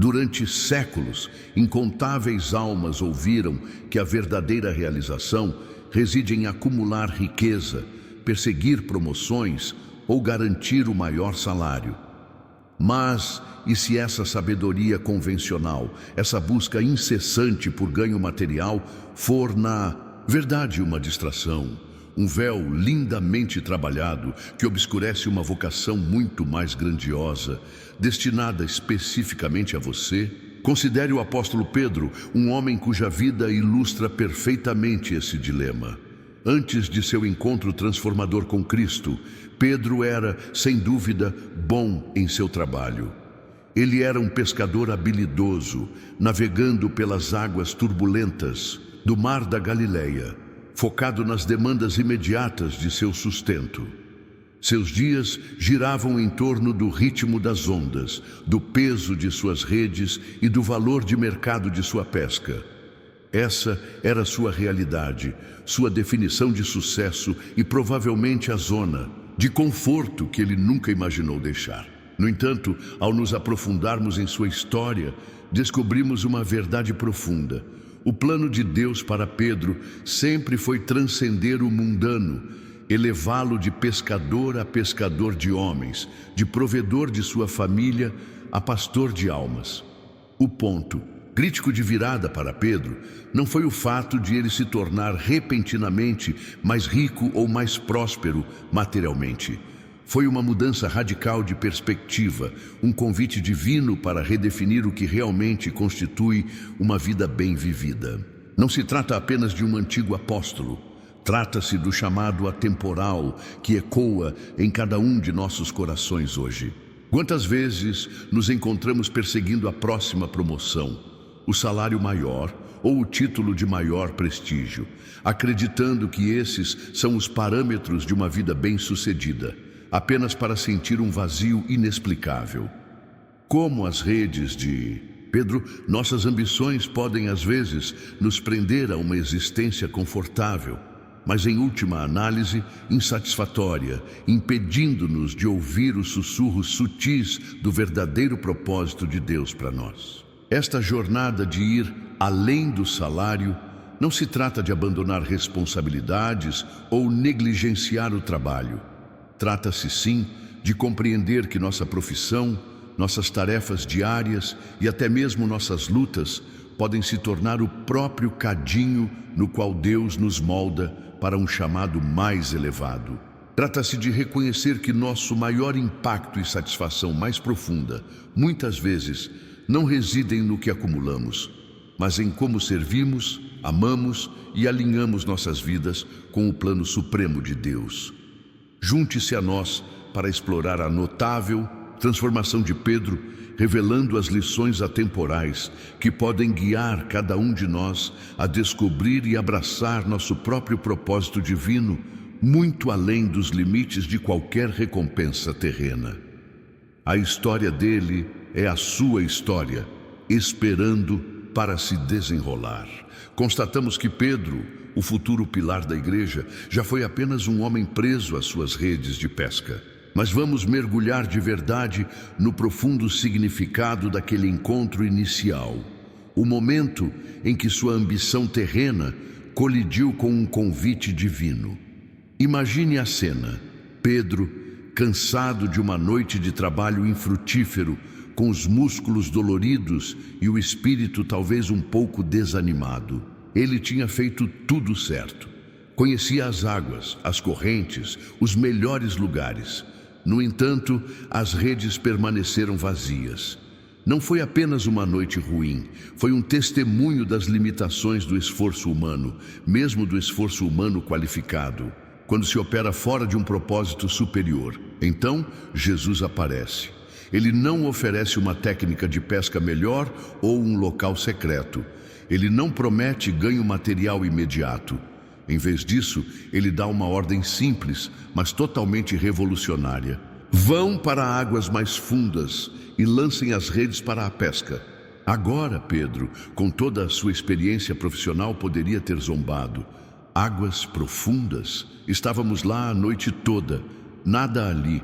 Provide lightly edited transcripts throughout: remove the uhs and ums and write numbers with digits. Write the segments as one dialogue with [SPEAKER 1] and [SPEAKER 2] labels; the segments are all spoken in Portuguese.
[SPEAKER 1] Durante séculos, incontáveis almas ouviram que a verdadeira realização reside em acumular riqueza, perseguir promoções ou garantir o maior salário. Mas, e se essa sabedoria convencional, essa busca incessante por ganho material, for na verdade uma distração, um véu lindamente trabalhado que obscurece uma vocação muito mais grandiosa, destinada especificamente a você? Considere o apóstolo Pedro, um homem cuja vida ilustra perfeitamente esse dilema. Antes de seu encontro transformador com Cristo, Pedro era, sem dúvida, bom em seu trabalho. Ele era um pescador habilidoso, navegando pelas águas turbulentas do mar da Galileia, focado nas demandas imediatas de seu sustento. Seus dias giravam em torno do ritmo das ondas, do peso de suas redes e do valor de mercado de sua pesca. Essa era sua realidade, sua definição de sucesso e provavelmente a zona de conforto que ele nunca imaginou deixar. No entanto, ao nos aprofundarmos em sua história, descobrimos uma verdade profunda. O plano de Deus para Pedro sempre foi transcender o mundano, elevá-lo de pescador a pescador de homens, de provedor de sua família a pastor de almas. O ponto crítico de virada para Pedro não foi o fato de ele se tornar repentinamente mais rico ou mais próspero materialmente. Foi uma mudança radical de perspectiva, um convite divino para redefinir o que realmente constitui uma vida bem vivida. Não se trata apenas de um antigo apóstolo, trata-se do chamado atemporal que ecoa em cada um de nossos corações hoje. Quantas vezes nos encontramos perseguindo a próxima promoção, o salário maior ou o título de maior prestígio, acreditando que esses são os parâmetros de uma vida bem-sucedida, apenas para sentir um vazio inexplicável. Como as redes de Pedro, nossas ambições podem às vezes nos prender a uma existência confortável, mas em última análise, insatisfatória, impedindo-nos de ouvir os sussurros sutis do verdadeiro propósito de Deus para nós. Esta jornada de ir além do salário não se trata de abandonar responsabilidades ou negligenciar o trabalho. Trata-se sim de compreender que nossa profissão, nossas tarefas diárias e até mesmo nossas lutas podem se tornar o próprio cadinho no qual Deus nos molda para um chamado mais elevado. Trata-se de reconhecer que nosso maior impacto e satisfação mais profunda, muitas vezes, não residem no que acumulamos, mas em como servimos, amamos e alinhamos nossas vidas com o plano supremo de Deus. Junte-se a nós para explorar a notável transformação de Pedro, revelando as lições atemporais que podem guiar cada um de nós a descobrir e abraçar nosso próprio propósito divino, muito além dos limites de qualquer recompensa terrena. A história dele é a sua história, esperando para se desenrolar. Constatamos que Pedro, o futuro pilar da igreja, já foi apenas um homem preso às suas redes de pesca. Mas vamos mergulhar de verdade no profundo significado daquele encontro inicial, o momento em que sua ambição terrena colidiu com um convite divino. Imagine a cena: Pedro, cansado de uma noite de trabalho infrutífero, com os músculos doloridos e o espírito talvez um pouco desanimado. Ele tinha feito tudo certo. Conhecia as águas, as correntes, os melhores lugares. No entanto, as redes permaneceram vazias. Não foi apenas uma noite ruim, foi um testemunho das limitações do esforço humano, mesmo do esforço humano qualificado, quando se opera fora de um propósito superior. Então, Jesus aparece. Ele não oferece uma técnica de pesca melhor ou um local secreto. Ele não promete ganho material imediato. Em vez disso, ele dá uma ordem simples, mas totalmente revolucionária. Vão para águas mais fundas e lancem as redes para a pesca. Agora, Pedro, com toda a sua experiência profissional, poderia ter zombado. Águas profundas? Estávamos lá a noite toda, nada ali.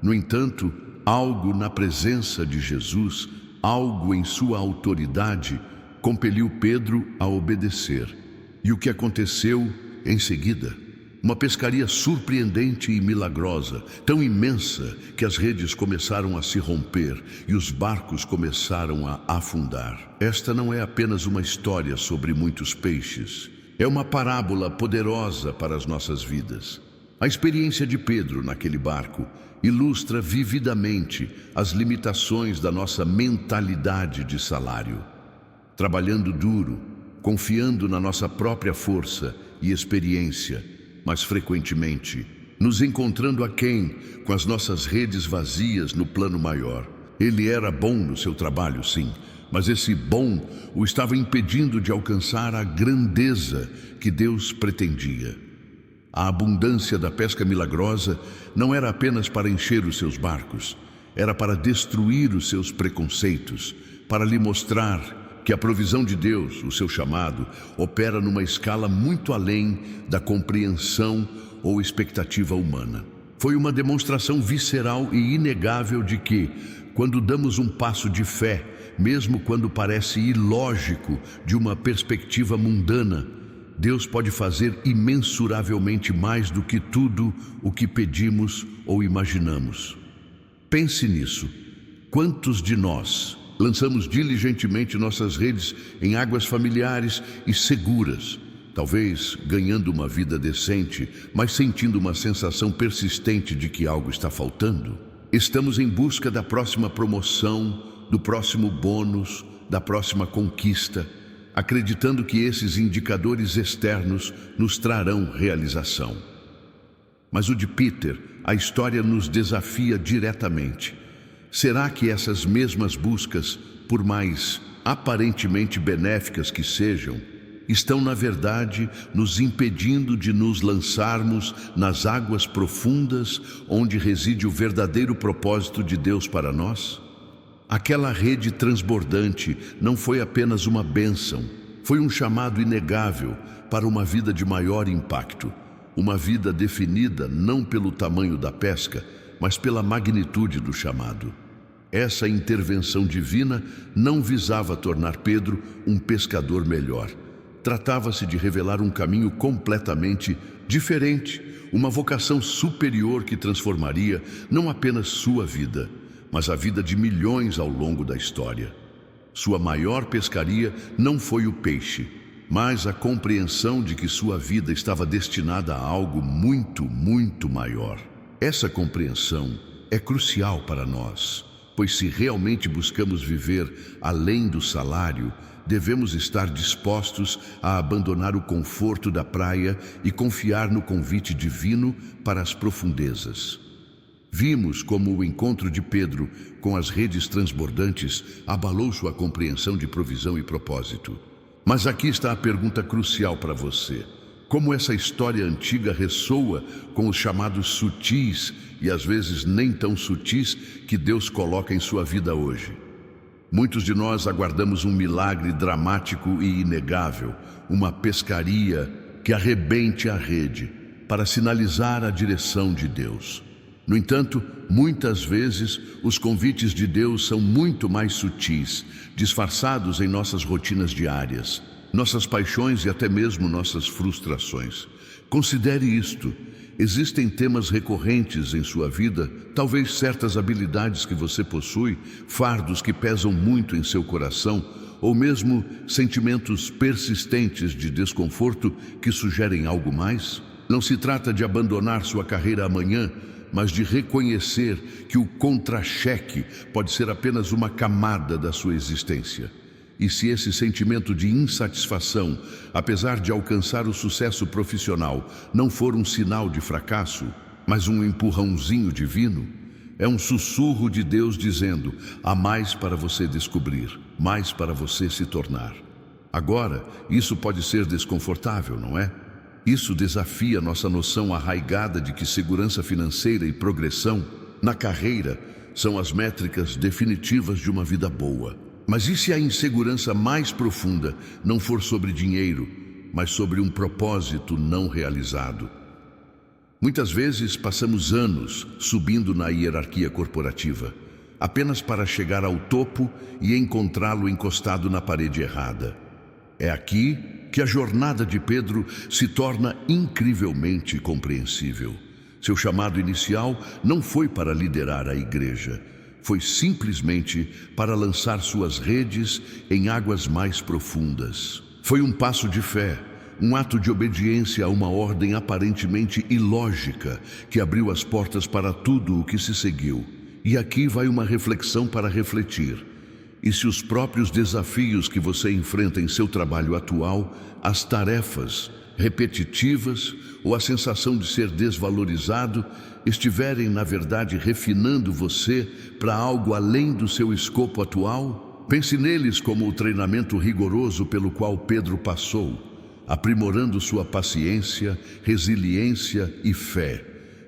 [SPEAKER 1] No entanto, algo na presença de Jesus algo em sua autoridade compeliu Pedro a obedecer. E o que aconteceu em seguida? Uma pescaria surpreendente e milagrosa, tão imensa que as redes começaram a se romper e os barcos começaram a afundar. Esta não é apenas uma história sobre muitos peixes. É uma parábola poderosa para as nossas vidas. A experiência de Pedro naquele barco ilustra vividamente as limitações da nossa mentalidade de salário. Trabalhando duro, confiando na nossa própria força e experiência, mas frequentemente nos encontrando aquém com as nossas redes vazias no plano maior. Ele era bom no seu trabalho, sim, mas esse bom o estava impedindo de alcançar a grandeza que Deus pretendia. A abundância da pesca milagrosa não era apenas para encher os seus barcos, era para destruir os seus preconceitos, para lhe mostrar que a provisão de Deus, o seu chamado, opera numa escala muito além da compreensão ou expectativa humana. Foi uma demonstração visceral e inegável de que, quando damos um passo de fé, mesmo quando parece ilógico de uma perspectiva mundana, Deus pode fazer imensuravelmente mais do que tudo o que pedimos ou imaginamos. Pense nisso. Quantos de nós lançamos diligentemente nossas redes em águas familiares e seguras, talvez ganhando uma vida decente, mas sentindo uma sensação persistente de que algo está faltando? Estamos em busca da próxima promoção, do próximo bônus, da próxima conquista, acreditando que esses indicadores externos nos trarão realização. Mas o de Peter, a história nos desafia diretamente. Será que essas mesmas buscas, por mais aparentemente benéficas que sejam, estão na verdade nos impedindo de nos lançarmos nas águas profundas onde reside o verdadeiro propósito de Deus para nós? Aquela rede transbordante não foi apenas uma bênção, foi um chamado inegável para uma vida de maior impacto, uma vida definida não pelo tamanho da pesca, mas pela magnitude do chamado. Essa intervenção divina não visava tornar Pedro um pescador melhor. Tratava-se de revelar um caminho completamente diferente, uma vocação superior que transformaria não apenas sua vida, mas a vida de milhões ao longo da história. Sua maior pescaria não foi o peixe, mas a compreensão de que sua vida estava destinada a algo muito, muito maior. Essa compreensão é crucial para nós, pois se realmente buscamos viver além do salário, devemos estar dispostos a abandonar o conforto da praia e confiar no convite divino para as profundezas. Vimos como o encontro de Pedro com as redes transbordantes abalou sua compreensão de provisão e propósito. Mas aqui está a pergunta crucial para você. Como essa história antiga ressoa com os chamados sutis e às vezes nem tão sutis que Deus coloca em sua vida hoje? Muitos de nós aguardamos um milagre dramático e inegável, uma pescaria que arrebente a rede, para sinalizar a direção de Deus. No entanto, muitas vezes, os convites de Deus são muito mais sutis, disfarçados em nossas rotinas diárias, nossas paixões e até mesmo nossas frustrações. Considere isto. Existem temas recorrentes em sua vida, talvez certas habilidades que você possui, fardos que pesam muito em seu coração, ou mesmo sentimentos persistentes de desconforto que sugerem algo mais? Não se trata de abandonar sua carreira amanhã, mas de reconhecer que o contra-cheque pode ser apenas uma camada da sua existência. E se esse sentimento de insatisfação, apesar de alcançar o sucesso profissional, não for um sinal de fracasso, mas um empurrãozinho divino, é um sussurro de Deus dizendo: há mais para você descobrir, mais para você se tornar. Agora, isso pode ser desconfortável, não é? Isso desafia nossa noção arraigada de que segurança financeira e progressão na carreira são as métricas definitivas de uma vida boa. Mas e se a insegurança mais profunda não for sobre dinheiro, mas sobre um propósito não realizado? Muitas vezes passamos anos subindo na hierarquia corporativa, apenas para chegar ao topo e encontrá-lo encostado na parede errada. É aqui que a jornada de Pedro se torna incrivelmente compreensível. Seu chamado inicial não foi para liderar a igreja, foi simplesmente para lançar suas redes em águas mais profundas. Foi um passo de fé, um ato de obediência a uma ordem aparentemente ilógica que abriu as portas para tudo o que se seguiu. E aqui vai uma reflexão para refletir. E se os próprios desafios que você enfrenta em seu trabalho atual, as tarefas repetitivas ou a sensação de ser desvalorizado, estiverem, na verdade, refinando você para algo além do seu escopo atual? Pense neles como o treinamento rigoroso pelo qual Pedro passou, aprimorando sua paciência, resiliência e fé,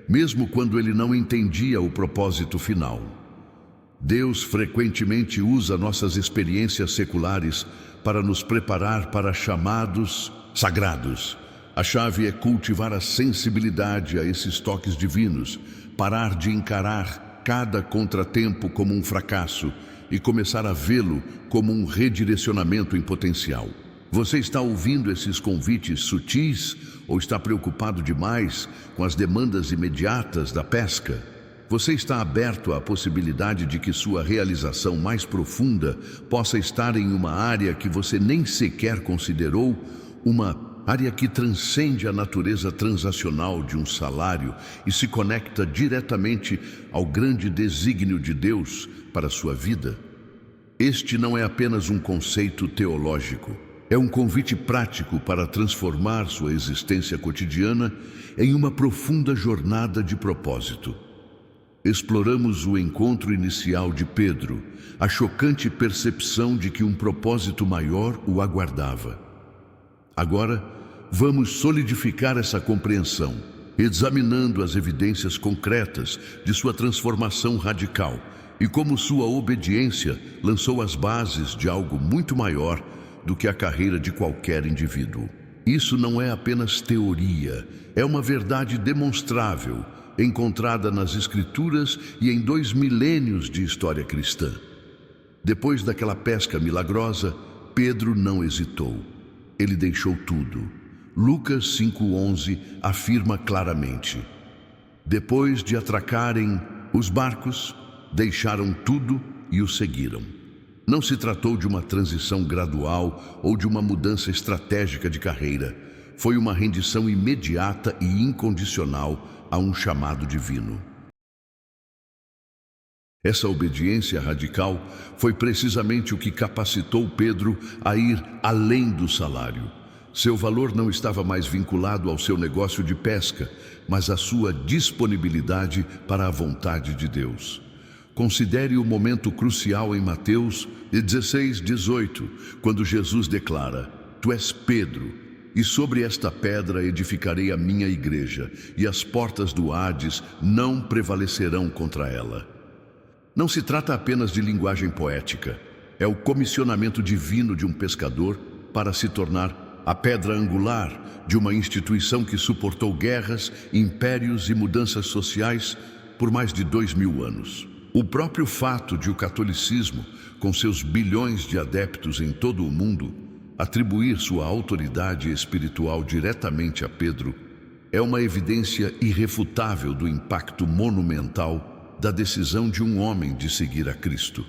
[SPEAKER 1] mesmo quando ele não entendia o propósito final. Deus frequentemente usa nossas experiências seculares para nos preparar para chamados sagrados. A chave é cultivar a sensibilidade a esses toques divinos, parar de encarar cada contratempo como um fracasso e começar a vê-lo como um redirecionamento em potencial. Você está ouvindo esses convites sutis ou está preocupado demais com as demandas imediatas da pesca? Você está aberto à possibilidade de que sua realização mais profunda possa estar em uma área que você nem sequer considerou, uma área que transcende a natureza transacional de um salário e se conecta diretamente ao grande desígnio de Deus para a sua vida? Este não é apenas um conceito teológico, é um convite prático para transformar sua existência cotidiana em uma profunda jornada de propósito. Exploramos o encontro inicial de Pedro, a chocante percepção de que um propósito maior o aguardava. Agora, vamos solidificar essa compreensão, examinando as evidências concretas de sua transformação radical e como sua obediência lançou as bases de algo muito maior do que a carreira de qualquer indivíduo. Isso não é apenas teoria, é uma verdade demonstrável, encontrada nas Escrituras e em 2 milênios de história cristã. Depois daquela pesca milagrosa, Pedro não hesitou. Ele deixou tudo. Lucas 5:11 afirma claramente: depois de atracarem os barcos, deixaram tudo e o seguiram. Não se tratou de uma transição gradual ou de uma mudança estratégica de carreira. Foi uma rendição imediata e incondicional a um chamado divino. Essa obediência radical foi precisamente o que capacitou Pedro a ir além do salário. Seu valor não estava mais vinculado ao seu negócio de pesca, mas à sua disponibilidade para a vontade de Deus. Considere o momento crucial em Mateus 16:18, quando Jesus declara: Tu és Pedro, e sobre esta pedra edificarei a minha igreja, e as portas do Hades não prevalecerão contra ela. Não se trata apenas de linguagem poética, é o comissionamento divino de um pescador para se tornar a pedra angular de uma instituição que suportou guerras, impérios e mudanças sociais por mais de 2000 anos. O próprio fato de o catolicismo, com seus bilhões de adeptos em todo o mundo, atribuir sua autoridade espiritual diretamente a Pedro, é uma evidência irrefutável do impacto monumental da decisão de um homem de seguir a Cristo.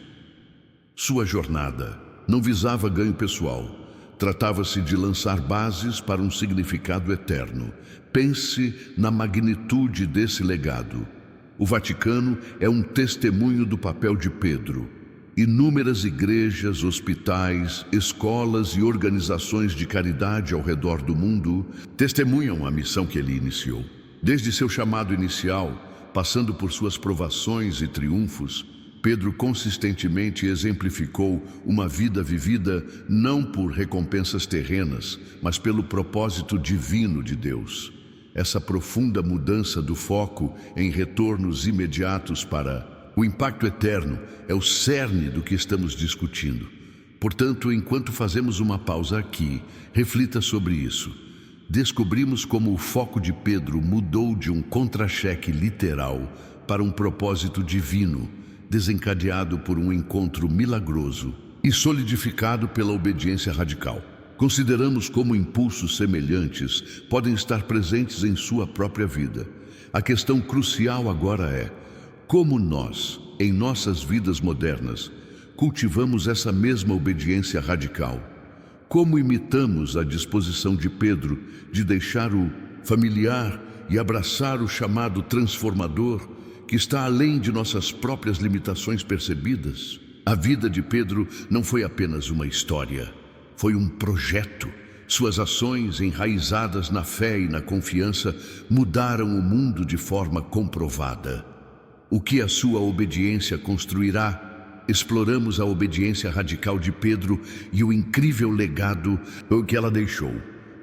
[SPEAKER 1] Sua jornada não visava ganho pessoal, tratava-se de lançar bases para um significado eterno. Pense na magnitude desse legado. O Vaticano é um testemunho do papel de Pedro. Inúmeras igrejas, hospitais, escolas e organizações de caridade ao redor do mundo testemunham a missão que ele iniciou. Desde seu chamado inicial, passando por suas provações e triunfos, Pedro consistentemente exemplificou uma vida vivida não por recompensas terrenas, mas pelo propósito divino de Deus. Essa profunda mudança do foco em retornos imediatos para o impacto eterno é o cerne do que estamos discutindo. Portanto, enquanto fazemos uma pausa aqui, reflita sobre isso. Descobrimos como o foco de Pedro mudou de um contra-cheque literal para um propósito divino, desencadeado por um encontro milagroso e solidificado pela obediência radical. Consideramos como impulsos semelhantes podem estar presentes em sua própria vida. A questão crucial agora é: como nós, em nossas vidas modernas, cultivamos essa mesma obediência radical? Como imitamos a disposição de Pedro de deixar o familiar e abraçar o chamado transformador que está além de nossas próprias limitações percebidas? A vida de Pedro não foi apenas uma história, foi um projeto. Suas ações, enraizadas na fé e na confiança, mudaram o mundo de forma comprovada. O que a sua obediência construirá? Exploramos a obediência radical de Pedro e o incrível legado que ela deixou.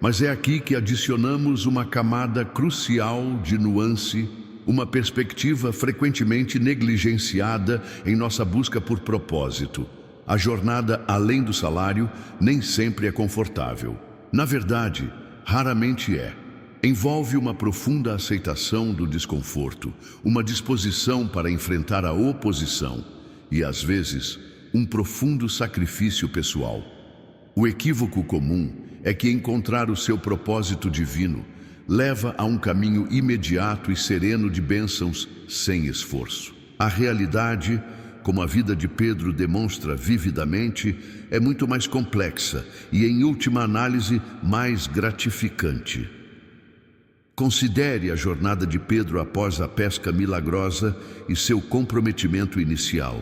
[SPEAKER 1] Mas é aqui que adicionamos uma camada crucial de nuance, uma perspectiva frequentemente negligenciada em nossa busca por propósito. A jornada além do salário nem sempre é confortável. Na verdade, raramente é. Envolve uma profunda aceitação do desconforto, uma disposição para enfrentar a oposição e, às vezes, um profundo sacrifício pessoal. O equívoco comum é que encontrar o seu propósito divino leva a um caminho imediato e sereno de bênçãos sem esforço. A realidade, como a vida de Pedro demonstra vividamente, é muito mais complexa e, em última análise, mais gratificante. Considere a jornada de Pedro após a pesca milagrosa e seu comprometimento inicial.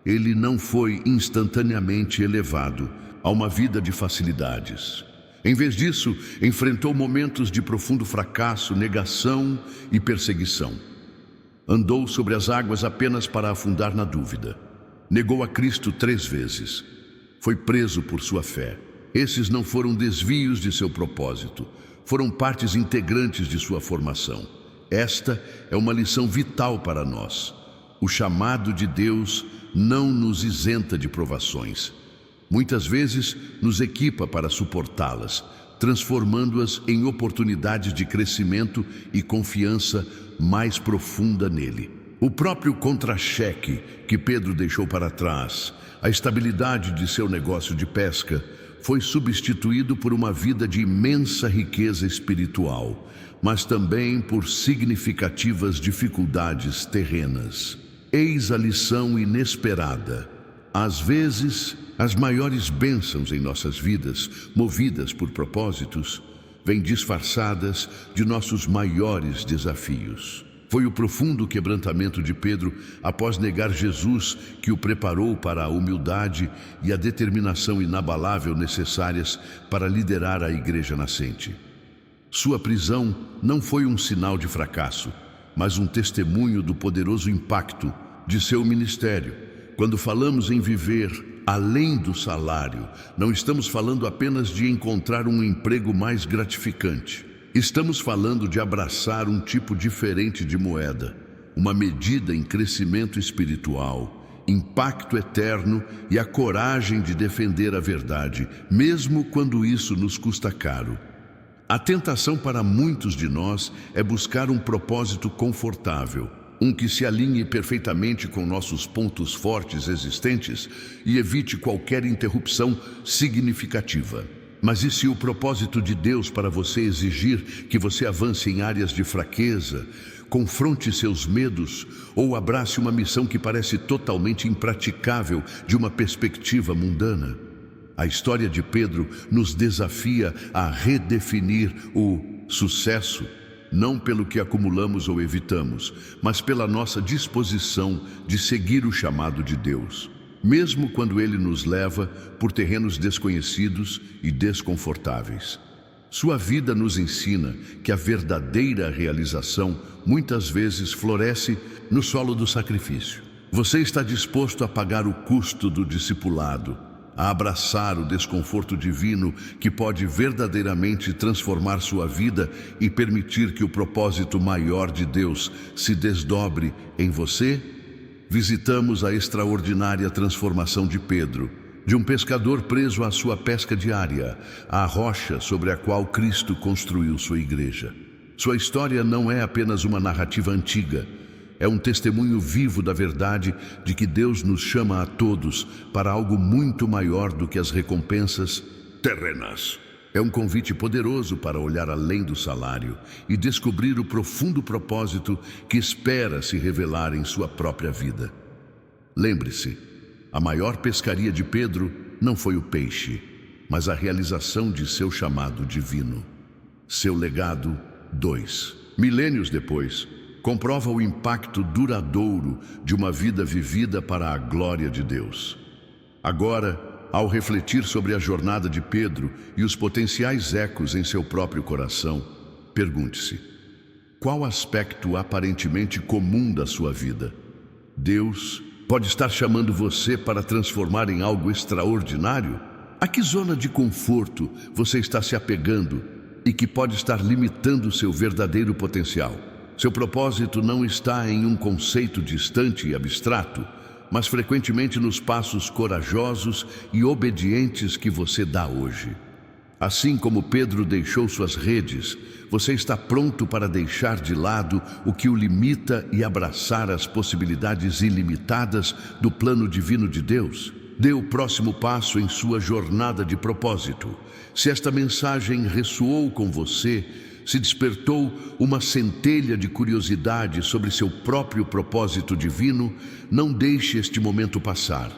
[SPEAKER 1] Ele não foi instantaneamente elevado a uma vida de facilidades. Em vez disso, enfrentou momentos de profundo fracasso, negação e perseguição. Andou sobre as águas apenas para afundar na dúvida. Negou a Cristo 3 vezes. Foi preso por sua fé. Esses não foram desvios de seu propósito, foram partes integrantes de sua formação. Esta é uma lição vital para nós. O chamado de Deus não nos isenta de provações. Muitas vezes nos equipa para suportá-las, transformando-as em oportunidades de crescimento e confiança mais profunda nele. O próprio contra-cheque que Pedro deixou para trás, a estabilidade de seu negócio de pesca, foi substituído por uma vida de imensa riqueza espiritual, mas também por significativas dificuldades terrenas. Eis a lição inesperada. Às vezes, as maiores bênçãos em nossas vidas, movidas por propósitos, vêm disfarçadas de nossos maiores desafios. Foi o profundo quebrantamento de Pedro após negar Jesus que o preparou para a humildade e a determinação inabalável necessárias para liderar a igreja nascente. Sua prisão não foi um sinal de fracasso, mas um testemunho do poderoso impacto de seu ministério. Quando falamos em viver além do salário, não estamos falando apenas de encontrar um emprego mais gratificante. Estamos falando de abraçar um tipo diferente de moeda, uma medida em crescimento espiritual, impacto eterno e a coragem de defender a verdade, mesmo quando isso nos custa caro. A tentação para muitos de nós é buscar um propósito confortável, um que se alinhe perfeitamente com nossos pontos fortes existentes e evite qualquer interrupção significativa. Mas e se o propósito de Deus para você exigir que você avance em áreas de fraqueza, confronte seus medos ou abrace uma missão que parece totalmente impraticável de uma perspectiva mundana? A história de Pedro nos desafia a redefinir o sucesso, não pelo que acumulamos ou evitamos, mas pela nossa disposição de seguir o chamado de Deus, mesmo quando Ele nos leva por terrenos desconhecidos e desconfortáveis. Sua vida nos ensina que a verdadeira realização muitas vezes floresce no solo do sacrifício. Você está disposto a pagar o custo do discipulado, a abraçar o desconforto divino que pode verdadeiramente transformar sua vida e permitir que o propósito maior de Deus se desdobre em você? Visitamos a extraordinária transformação de Pedro, de um pescador preso à sua pesca diária, à rocha sobre a qual Cristo construiu sua igreja. Sua história não é apenas uma narrativa antiga, É um testemunho vivo da verdade de que Deus nos chama a todos para algo muito maior do que as recompensas terrenas. É um convite poderoso para olhar além do salário e descobrir o profundo propósito que espera se revelar em sua própria vida. Lembre-se, a maior pescaria de Pedro não foi o peixe, mas a realização de seu chamado divino. Seu legado 2. Milênios depois, comprova o impacto duradouro de uma vida vivida para a glória de Deus. Agora, ao refletir sobre a jornada de Pedro e os potenciais ecos em seu próprio coração, pergunte-se: qual aspecto aparentemente comum da sua vida Deus pode estar chamando você para transformar em algo extraordinário? A que zona de conforto você está se apegando e que pode estar limitando seu verdadeiro potencial? Seu propósito não está em um conceito distante e abstrato, mas frequentemente nos passos corajosos e obedientes que você dá hoje. Assim como Pedro deixou suas redes, você está pronto para deixar de lado o que o limita e abraçar as possibilidades ilimitadas do plano divino de Deus? Dê o próximo passo em sua jornada de propósito. Se esta mensagem ressoou com você, se despertou uma centelha de curiosidade sobre seu próprio propósito divino, não deixe este momento passar.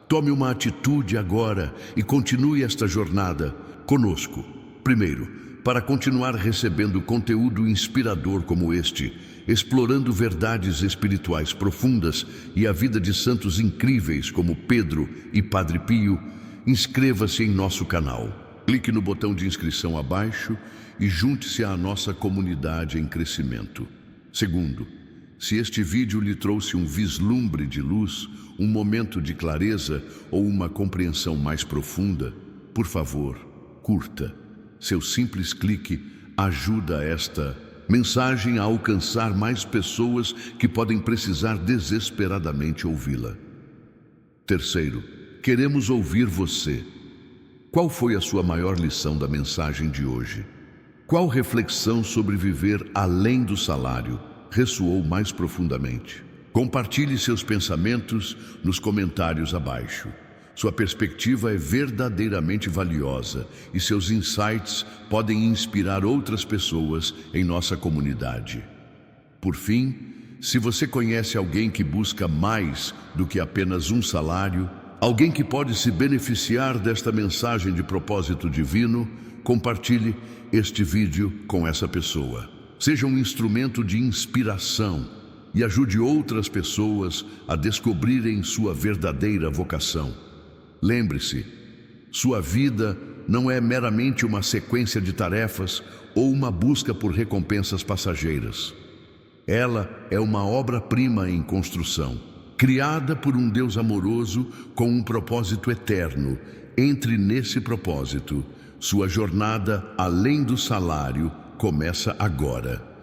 [SPEAKER 1] Tome uma atitude agora e continue esta jornada conosco. Primeiro, para continuar recebendo conteúdo inspirador como este, explorando verdades espirituais profundas e a vida de santos incríveis como Pedro e Padre Pio, inscreva-se em nosso canal. Clique no botão de inscrição abaixo e junte-se à nossa comunidade em crescimento. Segundo, se este vídeo lhe trouxe um vislumbre de luz, um momento de clareza ou uma compreensão mais profunda, por favor, curta. Seu simples clique ajuda esta mensagem a alcançar mais pessoas que podem precisar desesperadamente ouvi-la. Terceiro, queremos ouvir você. Qual foi a sua maior lição da mensagem de hoje? Qual reflexão sobre viver além do salário ressoou mais profundamente? Compartilhe seus pensamentos nos comentários abaixo. Sua perspectiva é verdadeiramente valiosa e seus insights podem inspirar outras pessoas em nossa comunidade. Por fim, se você conhece alguém que busca mais do que apenas um salário, alguém que pode se beneficiar desta mensagem de propósito divino, compartilhe este vídeo com essa pessoa. Seja um instrumento de inspiração e ajude outras pessoas a descobrirem sua verdadeira vocação. Lembre-se, sua vida não é meramente uma sequência de tarefas ou uma busca por recompensas passageiras. Ela é uma obra-prima em construção, criada por um Deus amoroso com um propósito eterno. Entre nesse propósito. Sua jornada além do salário começa agora.